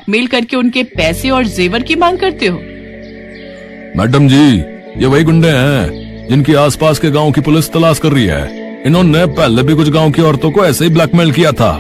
Blackmail करके उनके पैसे और जेवर की मांग करते हो? मैडम जी, ये वही गुंडे हैं जिनकी आसपास के गांव की पुलिस तलाश कर रही है। इन्होंने पहले भी कुछ गांव की औरतों को ऐसे ही ब्लैकमेल किया था।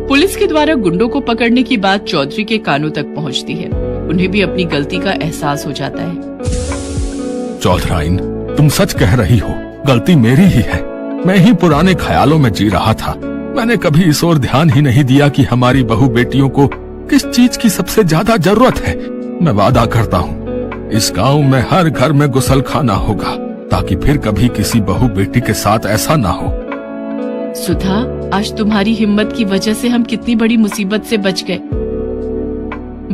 पुलिस के द्वारा गुंडों को पकड़ने की बात चौधरी के कानों तक पहुंचती है। उन्हें भी अपनी गलती का एहसास हो जाता है। चौधराइन, तुम सच कह रही हो, गलती मेरी ही है। मैं ही पुराने ख्यालों में जी रहा था। मैंने कभी इस ओर ध्यान ही नहीं दिया कि हमारी बहू बेटियों को किस चीज की सबसे ज्यादा जरूरत है। मैं वादा करता हूँ, इस गांव में हर घर में गुसलखाना होगा, ताकि फिर कभी किसी बहू बेटी के साथ ऐसा ना हो। सुधा, आज तुम्हारी हिम्मत की वजह से हम कितनी बड़ी मुसीबत से बच गए।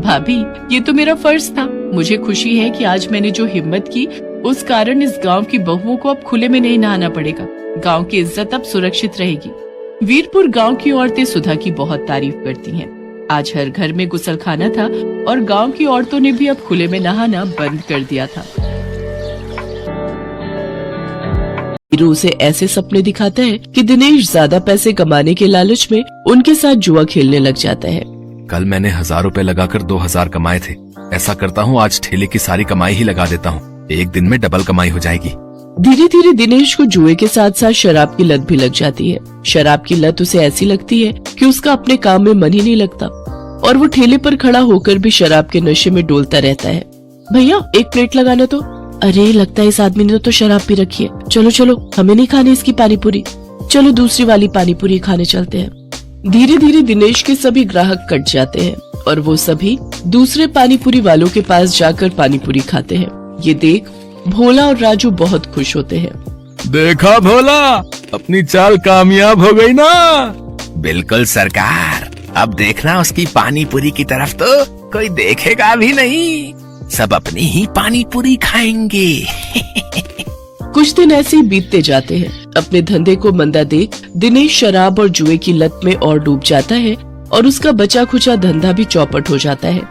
भाभी, ये तो मेरा फर्ज था। मुझे खुशी है कि आज मैंने जो हिम्मत की, उस कारण इस गांव की बहुओं को अब खुले में नहीं नहाना पड़ेगा। गांव की इज्जत अब सुरक्षित रहेगी। वीरपुर गांव की औरतें सुधा की बहुत तारीफ करती हैं। आज हर घर में गुसलखाना था और गांव की औरतों ने भी अब खुले में नहाना बंद कर दिया था। वीरू उसे ऐसे सपने दिखाता है कि दिनेश ज्यादा पैसे कमाने के लालच में उनके साथ जुआ खेलने लग जाता है। कल मैंने 1000 रुपए लगाकर 2000 कमाए थे। ऐसा करता हूँ, आज ठेले की सारी कमाई ही लगा देता हूँ। एक दिन में डबल कमाई हो जाएगी। धीरे धीरे दिनेश को जुए के साथ साथ शराब की लत भी लग जाती है। शराब की लत उसे ऐसी लगती है कि उसका अपने काम में मन ही नहीं लगता और वो ठेले पर खड़ा होकर भी शराब के नशे में डोलता रहता है। भैया, एक प्लेट लगाना तो। अरे, लगता है इस आदमी ने तो शराब पी रखी है। चलो चलो, हमें नहीं खानी इसकी पानी पूरी। चलो दूसरी वाली पानी पूरी खाने चलते हैं। धीरे धीरे दिनेश के सभी ग्राहक कट जाते हैं और वो सभी दूसरे पानी पूरी वालों के पास जाकर पानी पूरी खाते हैं। ये देख भोला और राजू बहुत खुश होते हैं। देखा भोला, अपनी चाल कामयाब हो गई ना। बिल्कुल सरकार, अब देखना उसकी पानी पूरी की तरफ तो कोई देखेगा भी नहीं। सब अपनी ही पानी पूरी खाएंगे। कुछ दिन ऐसे ही बीतते जाते हैं। अपने धंधे को मंदा देख दिनेश शराब और जुए की लत में और डूब जाता है और उसका बचा खुचा धंधा भी चौपट हो जाता है।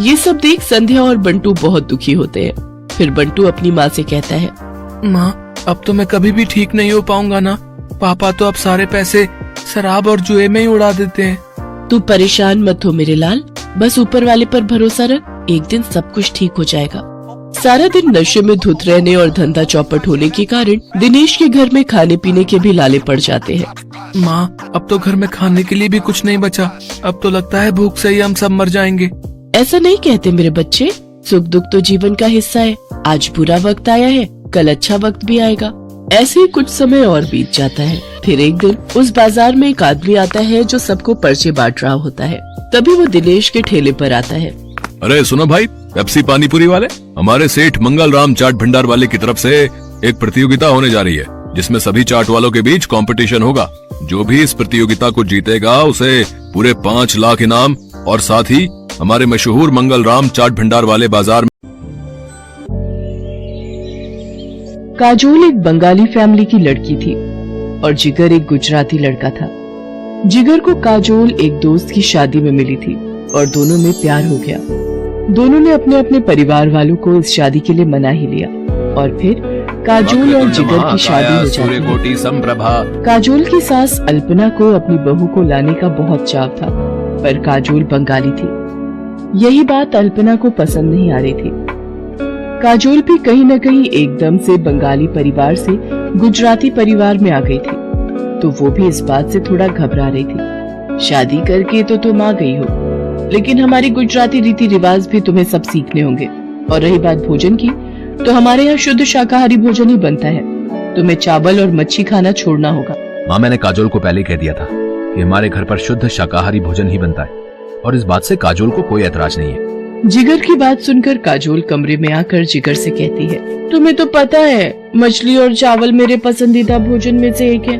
ये सब देख संध्या और बंटू बहुत दुखी होते हैं। फिर बंटू अपनी माँ से कहता है, माँ, अब तो मैं कभी भी ठीक नहीं हो पाऊंगा ना। पापा तो अब सारे पैसे शराब और जुए में ही उड़ा देते हैं। तू परेशान मत हो मेरे लाल, बस ऊपर वाले पर भरोसा रख। एक दिन सब कुछ ठीक हो जाएगा। सारा दिन नशे में धुत रहने और धंधा चौपट होने के कारण दिनेश के घर में खाने पीने के भी लाले पड़ जाते हैं। माँ, अब तो घर में खाने के लिए भी कुछ नहीं बचा। अब तो लगता है भूख से ही हम सब मर जाएंगे। ऐसा नहीं कहते मेरे बच्चे, सुख दुख तो जीवन का हिस्सा है। आज बुरा वक्त आया है, कल अच्छा वक्त भी आएगा। ऐसे ही कुछ समय और बीत जाता है। फिर एक दिन उस बाजार में एक आदमी आता है जो सबको पर्चे बांट रहा होता है। तभी वो दिनेश के ठेले पर आता है। अरे सुनो भाई, पेप्सी पानी पूरी वाले, हमारे सेठ मंगल राम चाट भंडार वाले की तरफ से एक प्रतियोगिता होने जा रही है, जिसमें सभी चाट वालों के बीच कंपटीशन होगा। जो भी इस प्रतियोगिता को जीतेगा उसे पूरे 5 लाख इनाम और साथ ही हमारे मशहूर मंगल राम चाट भंडार वाले बाजार में। काजोल एक बंगाली फैमिली की लड़की थी और जिगर एक गुजराती लड़का था। जिगर को काजोल एक दोस्त की शादी में मिली थी और दोनों में प्यार हो गया। दोनों ने अपने अपने परिवार वालों को इस शादी के लिए मना ही लिया और फिर काजोल और जिगर की शादी हो जाती है। काजोल की सास अल्पना को अपनी बहू को लाने का बहुत चाव था, पर काजोल बंगाली थी। यही बात अल्पना को पसंद नहीं आ रही थी। काजोल भी कहीं न कहीं एकदम से बंगाली परिवार से गुजराती परिवार में आ गई थी, तो वो भी इस बात से थोड़ा घबरा रही थी। शादी करके तो तुम आ गई हो, लेकिन हमारी गुजराती रीति रिवाज भी तुम्हें सब सीखने होंगे। और रही बात भोजन की, तो हमारे यहाँ शुद्ध शाकाहारी भोजन ही बनता है। तुम्हें चावल और मच्छी खाना छोड़ना होगा। माँ, मैंने काजोल को पहले कह दिया था कि हमारे घर पर शुद्ध शाकाहारी भोजन ही बनता है और इस बात से काजोल को कोई ऐतराज नहीं है। जिगर की बात सुनकर काजोल कमरे में आकर जिगर से कहती है, तुम्हें तो पता है मछली और चावल मेरे पसंदीदा भोजन में से एक है।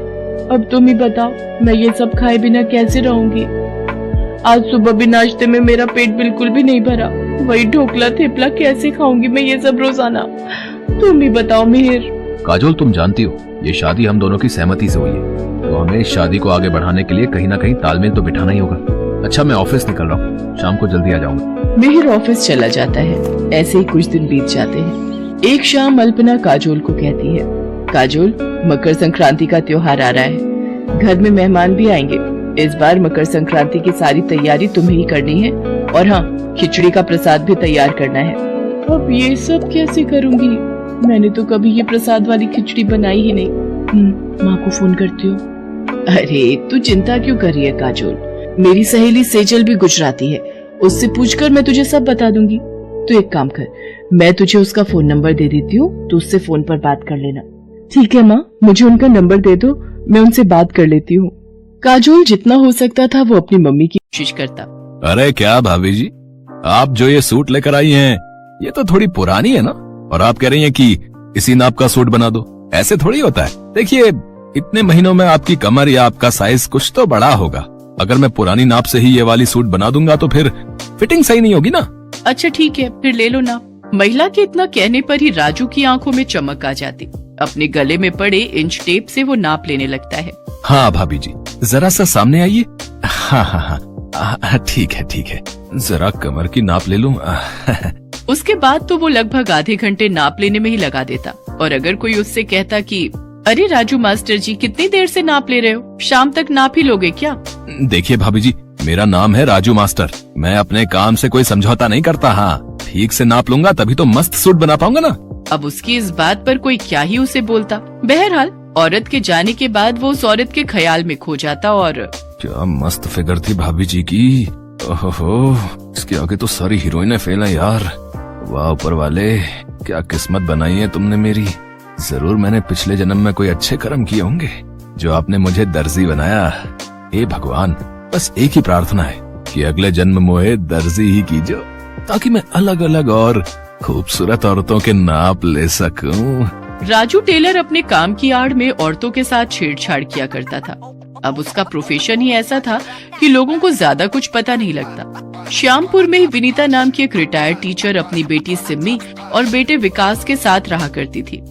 अब तुम ही बताओ, मैं ये सब खाए बिना कैसे रहूंगी। आज सुबह भी नाश्ते में मेरा पेट बिल्कुल भी नहीं भरा। वही ढोकला थेपला कैसे खाऊंगी मैं ये सब रोजाना। तुम ही बताओ मिहिर। काजोल, तुम जानती हो ये शादी हम दोनों की सहमति से हुई है, तो हमें इस शादी को आगे बढ़ाने के लिए कहीं ना कहीं तालमेल तो बिठाना ही होगा। अच्छा, मैं ऑफिस निकल रहा हूँ, शाम को जल्दी आ जाऊंगा। मिहिर ऑफिस चला जाता है। ऐसे ही कुछ दिन बीत जाते हैं। एक शाम अल्पना काजोल को कहती है, काजोल, मकर संक्रांति का त्योहार आ रहा है, घर में मेहमान भी आएंगे, इस बार मकर संक्रांति की सारी तैयारी तुम्हें ही करनी है, और हाँ, खिचड़ी का प्रसाद भी तैयार करना है। अब ये सब कैसे करूंगी? मैंने तो कभी ये प्रसाद वाली खिचड़ी बनाई ही नहीं। माँ को फोन करती हूँ। अरे तू चिंता क्यों कर रही है काजोल, मेरी सहेली सेजल भी गुजराती है, उससे पूछकर मैं तुझे सब बता दूंगी। तो एक काम कर, मैं तुझे उसका फोन नंबर दे देती हूँ, तो उससे फोन पर बात कर लेना। ठीक है माँ, मुझे उनका नंबर दे दो, मैं उनसे बात कर लेती हूँ। काजोल जितना हो सकता था वो अपनी मम्मी की कोशिश करता। अरे क्या भाभी जी, आप जो ये सूट लेकर आई हैं, ये तो थोड़ी पुरानी है ना, और आप कह रही हैं कि इसी नाप का सूट बना दो। ऐसे थोड़ी होता है। देखिए, इतने महीनों में आपकी कमर या आपका साइज कुछ तो बड़ा होगा। अगर मैं पुरानी नाप से ही ये वाली सूट बना दूंगा तो फिर फिटिंग सही नहीं होगी ना। अच्छा ठीक है, फिर ले लो ना। महिला के इतना कहने पर ही राजू की आंखों में चमक आ जाती। अपने गले में पड़े इंच टेप से वो नाप लेने लगता है। हाँ भाभी जी, जरा सा सामने आइए। हाँ, ठीक है, जरा कमर की नाप ले लूं। उसके बाद तो वो लगभग आधे घंटे नाप लेने में ही लगा देता। और अगर कोई उससे कहता कि अरे राजू मास्टर जी, कितनी देर से नाप ले रहे हो, शाम तक नाप ही लोगे क्या? देखिए भाभी जी, मेरा नाम है राजू मास्टर, मैं अपने काम से कोई समझौता नहीं करता। हाँ, ठीक से नाप लूंगा तभी तो मस्त सूट बना पाऊंगा ना। अब उसकी इस बात पर कोई क्या ही उसे बोलता। बहरहाल औरत के जाने के बाद वो उस औरत के ख्याल में खो जाता। और क्या मस्त फिगर थी भाभी जी की। ओहो, इसके आगे तो सारी हीरोइनें फेल हैं यार। वाह ऊपर वाले, क्या किस्मत बनाई है तुमने मेरी। जरूर मैंने पिछले जन्म में कोई अच्छे कर्म किए होंगे जो आपने मुझे दर्जी बनाया। हे भगवान, बस एक ही प्रार्थना है कि अगले जन्म मोहे दर्जी ही कीजिए, ताकि मैं अलग अलग और खूबसूरत औरतों के नाप ले सकूं। राजू टेलर अपने काम की आड़ में औरतों के साथ छेड़छाड़ किया करता था। अब उसका प्रोफेशन ही ऐसा था कि लोगों को ज्यादा कुछ पता नहीं लगता। श्यामपुर में ही विनीता नाम की एक रिटायर्ड टीचर अपनी बेटी सिम्मी और बेटे विकास के साथ रहा करती थी।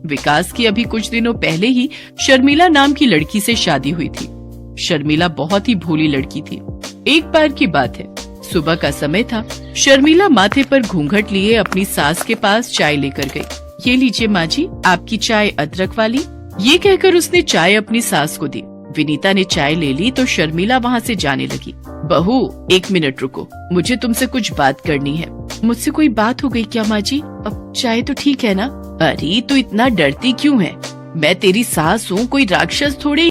विकास की अभी कुछ दिनों पहले ही शर्मिला नाम की लड़की से शादी हुई थी। शर्मिला बहुत ही भोली लड़की थी। एक बार की बात है, सुबह का समय था। शर्मिला माथे पर घूंघट लिए अपनी सास के पास चाय लेकर गई। ये लीजिए माँ जी, आपकी चाय अदरक वाली। ये कहकर उसने चाय अपनी सास को दी। विनीता ने चाय ले ली तो शर्मिला वहाँ से जाने लगी। बहू, 1 मिनट रुको, मुझे तुमसे कुछ बात करनी है। मुझसे कोई बात हो गई क्या माँ जी? अब चाय तो ठीक है ना? अरे तू इतना डरती क्यों है? मैं तेरी सास हूँ, कोई राक्षस थोड़ी।